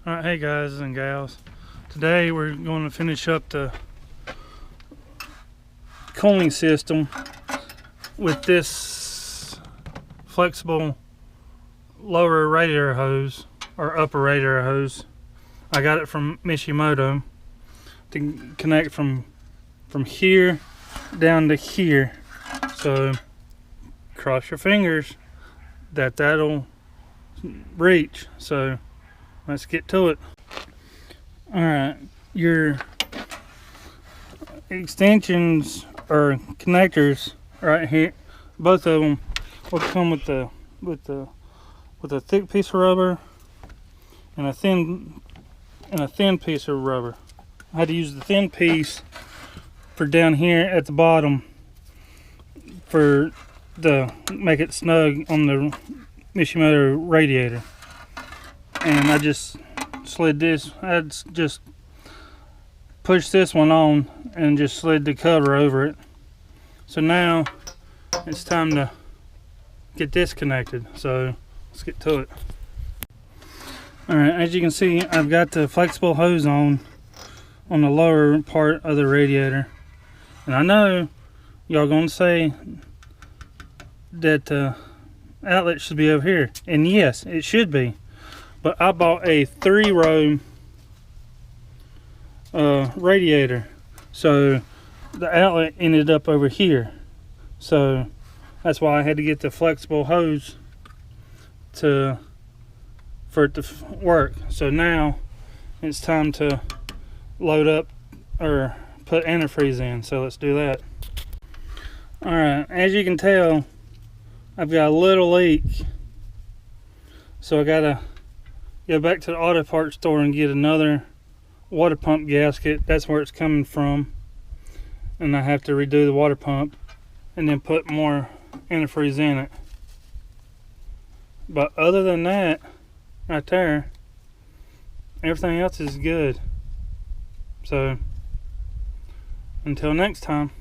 Alright, hey guys and gals. Today we're going to finish up the cooling system with this flexible lower radiator hose or upper radiator hose. I got it from Mishimoto to connect from here down to here. So cross your fingers that that'll reach. So let's get to it. Alright, your extensions or connectors right here, both of them will come with a thick piece of rubber and a thin piece of rubber. I had to use the thin piece for down here at the bottom for the make it snug on the Mishimoto radiator. And I just slid this, I just pushed this one on and just slid the cover over it. So now it's time to get this connected, so let's get to it. Alright, as you can see, I've got the flexible hose on the lower part of the radiator. And I know y'all gonna say that the outlet should be over here, and yes, it should be. But I bought a 3-row radiator, so the outlet ended up over here. So that's why I had to get the flexible hose for it to work. So now it's time to load up or put antifreeze in. So let's do that. Alright, as you can tell, I've got a little leak. So I gotta go back to the auto parts store and get another water pump gasket. That's where it's coming from. And I have to redo the water pump and then put more antifreeze in it. But other than that, right there, everything else is good. So until next time.